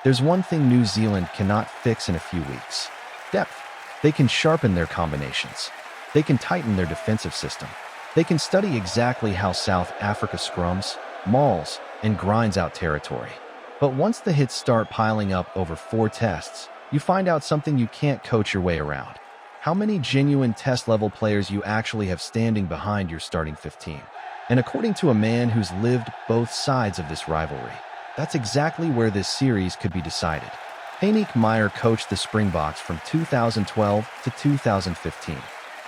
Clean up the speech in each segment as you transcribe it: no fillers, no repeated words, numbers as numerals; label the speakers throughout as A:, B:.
A: There's one thing New Zealand cannot fix in a few weeks: depth. They can sharpen their combinations. They can tighten their defensive system. They can study exactly how South Africa scrums, mauls, and grinds out territory. But once the hits start piling up over 4 tests, you find out something you can't coach your way around: how many genuine test-level players you actually have standing behind your starting 15. And according to a man who's lived both sides of this rivalry, that's exactly where this series could be decided. Heyneke Meyer coached the Springboks from 2012 to 2015.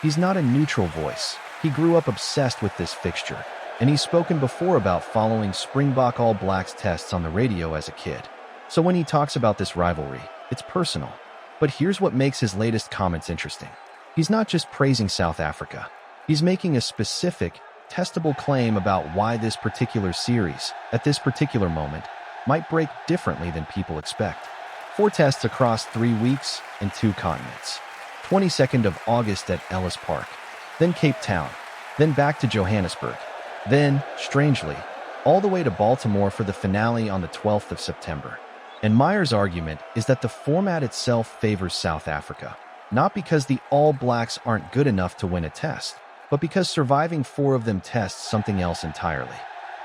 A: He's not a neutral voice. He grew up obsessed with this fixture, and he's spoken before about following Springbok All Blacks tests on the radio as a kid. So when he talks about this rivalry, it's personal. But here's what makes his latest comments interesting. He's not just praising South Africa. He's making a specific, testable claim about why this particular series, at this particular moment, might break differently than people expect. 4 tests across 3 weeks and 2 continents. 22nd of August at Ellis Park, then Cape Town, then back to Johannesburg, then, strangely, all the way to Baltimore for the finale on the 12th of September. And Meyer's argument is that the format itself favors South Africa, not because the All Blacks aren't good enough to win a test, but because surviving 4 of them tests something else entirely.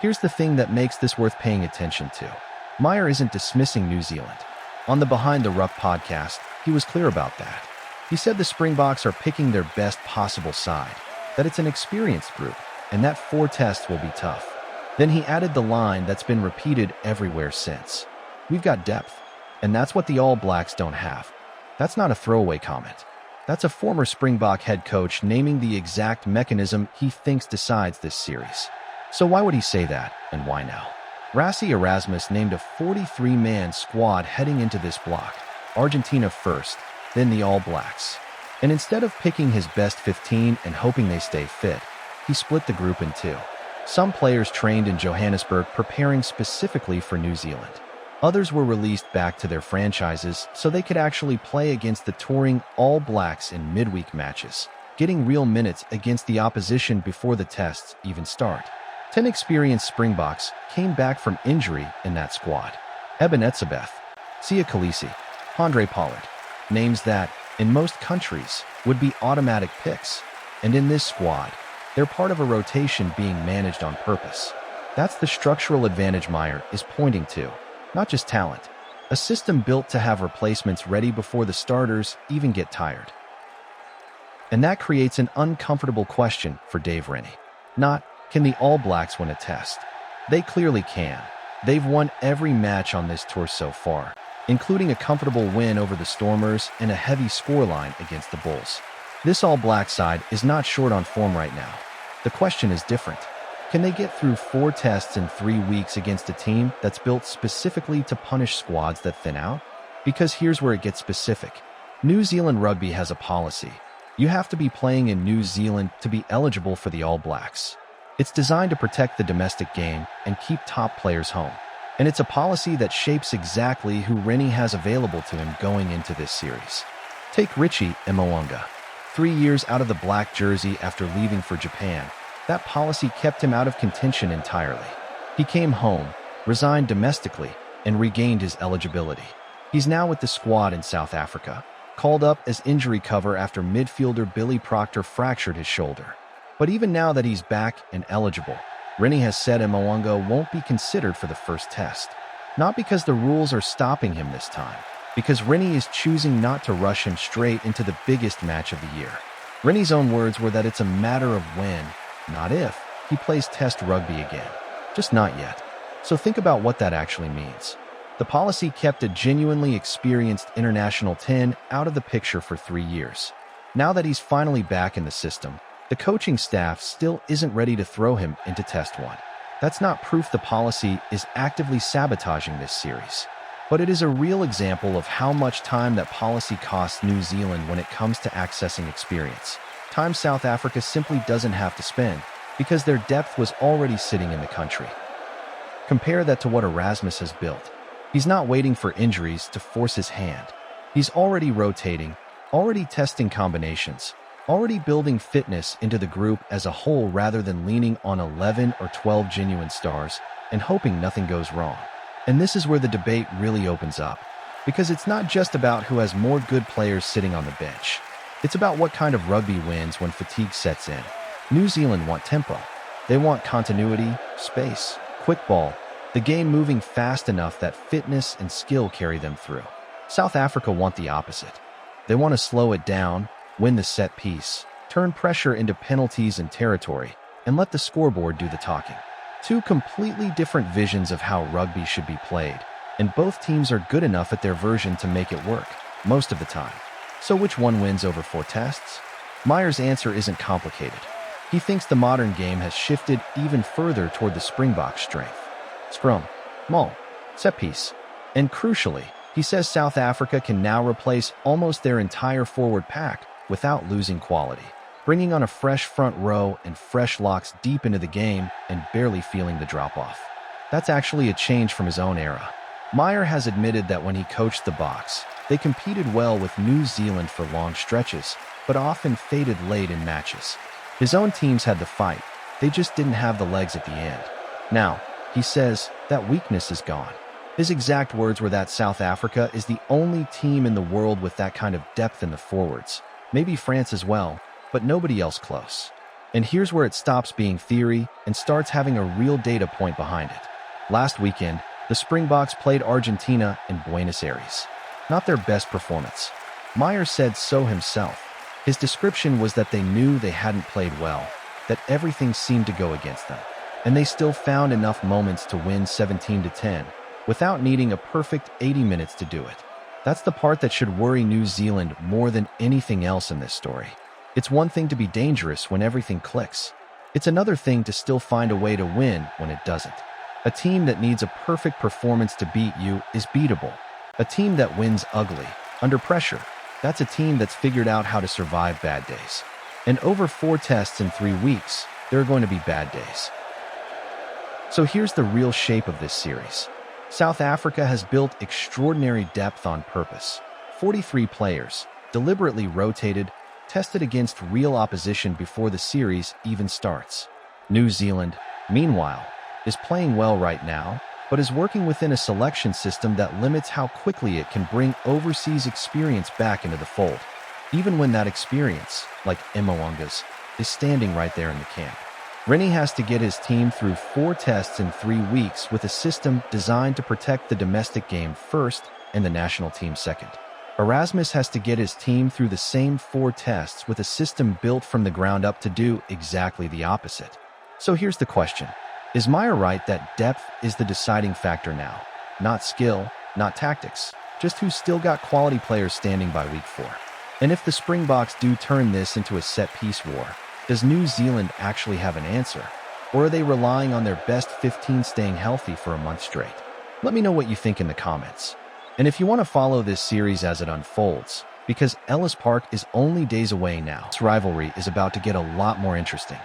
A: Here's the thing that makes this worth paying attention to. Meyer isn't dismissing New Zealand. On the Behind the Ruck podcast, he was clear about that. He said the Springboks are picking their best possible side, that it's an experienced group, and that 4 tests will be tough. Then he added the line that's been repeated everywhere since: "We've got depth, and that's what the All Blacks don't have." That's not a throwaway comment. That's a former Springbok head coach naming the exact mechanism he thinks decides this series. So why would he say that, and why now? Rassie Erasmus named a 43-man squad heading into this block: Argentina first, then the All Blacks. And instead of picking his best 15 and hoping they stay fit, he split the group in 2. Some players trained in Johannesburg preparing specifically for New Zealand. Others were released back to their franchises so they could actually play against the touring All Blacks in midweek matches, getting real minutes against the opposition before the tests even start. 10 experienced Springboks came back from injury in that squad: Eben Etzebeth, Sia Khaleesi, Handré Pollard. Names that, in most countries, would be automatic picks. And in this squad, they're part of a rotation being managed on purpose. That's the structural advantage Meyer is pointing to, not just talent. A system built to have replacements ready before the starters even get tired. And that creates an uncomfortable question for Dave Rennie. Not, can the All Blacks win a test? They clearly can. They've won every match on this tour so far, including a comfortable win over the Stormers and a heavy scoreline against the Bulls. This All Black side is not short on form right now. The question is different. Can they get through 4 tests in 3 weeks against a team that's built specifically to punish squads that thin out? Because here's where it gets specific. New Zealand Rugby has a policy. You have to be playing in New Zealand to be eligible for the All Blacks. It's designed to protect the domestic game and keep top players home. And it's a policy that shapes exactly who Rennie has available to him going into this series. Take Richie Mo'unga. 3 years out of the black jersey after leaving for Japan, that policy kept him out of contention entirely. He came home, resigned domestically, and regained his eligibility. He's now with the squad in South Africa, called up as injury cover after midfielder Billy Proctor fractured his shoulder. But even now that he's back and eligible, Rennie has said Mo'unga won't be considered for the first test. Not because the rules are stopping him this time, because Rennie is choosing not to rush him straight into the biggest match of the year. Rennie's own words were that it's a matter of when, not if, he plays test rugby again. Just not yet. So think about what that actually means. The policy kept a genuinely experienced international 10 out of the picture for 3 years. Now that he's finally back in the system, the coaching staff still isn't ready to throw him into Test 1. That's not proof the policy is actively sabotaging this series. But it is a real example of how much time that policy costs New Zealand when it comes to accessing experience. Time South Africa simply doesn't have to spend, because their depth was already sitting in the country. Compare that to what Erasmus has built. He's not waiting for injuries to force his hand. He's already rotating, already testing combinations, already building fitness into the group as a whole rather than leaning on 11 or 12 genuine stars and hoping nothing goes wrong. And this is where the debate really opens up, because it's not just about who has more good players sitting on the bench. It's about what kind of rugby wins when fatigue sets in. New Zealand want tempo. They want continuity, space, quick ball, the game moving fast enough that fitness and skill carry them through. South Africa want the opposite. They want to slow it down, win the set piece, turn pressure into penalties and territory, and let the scoreboard do the talking. Two completely different visions of how rugby should be played, and both teams are good enough at their version to make it work, most of the time. So which one wins over 4 tests? Meyer's answer isn't complicated. He thinks the modern game has shifted even further toward the Springboks' strength. Scrum, maul, set piece. And crucially, he says South Africa can now replace almost their entire forward pack without losing quality, bringing on a fresh front row and fresh locks deep into the game and barely feeling the drop-off. That's actually a change from his own era. Meyer has admitted that when he coached the Boks, they competed well with New Zealand for long stretches, but often faded late in matches. His own teams had the fight, they just didn't have the legs at the end. Now, he says, that weakness is gone. His exact words were that South Africa is the only team in the world with that kind of depth in the forwards. Maybe France as well, but nobody else close. And here's where it stops being theory and starts having a real data point behind it. Last weekend, the Springboks played Argentina in Buenos Aires. Not their best performance. Meyer said so himself. His description was that they knew they hadn't played well, that everything seemed to go against them, and they still found enough moments to win 17-10 without needing a perfect 80 minutes to do it. That's the part that should worry New Zealand more than anything else in this story. It's one thing to be dangerous when everything clicks. It's another thing to still find a way to win when it doesn't. A team that needs a perfect performance to beat you is beatable. A team that wins ugly, under pressure, that's a team that's figured out how to survive bad days. And over 4 tests in 3 weeks, there are going to be bad days. So here's the real shape of this series. South Africa has built extraordinary depth on purpose. 43 players, deliberately rotated, tested against real opposition before the series even starts. New Zealand, meanwhile, is playing well right now, but is working within a selection system that limits how quickly it can bring overseas experience back into the fold, even when that experience, like Mo'unga's, is standing right there in the camp. Rennie has to get his team through 4 tests in 3 weeks with a system designed to protect the domestic game first and the national team second. Erasmus has to get his team through the same 4 tests with a system built from the ground up to do exactly the opposite. So here's the question. Is Meyer right that depth is the deciding factor now? Not skill, not tactics, just who's still got quality players standing by week 4. And if the Springboks do turn this into a set-piece war, does New Zealand actually have an answer? Or are they relying on their best 15 staying healthy for a month straight? Let me know what you think in the comments. And if you want to follow this series as it unfolds, because Ellis Park is only days away now, this rivalry is about to get a lot more interesting.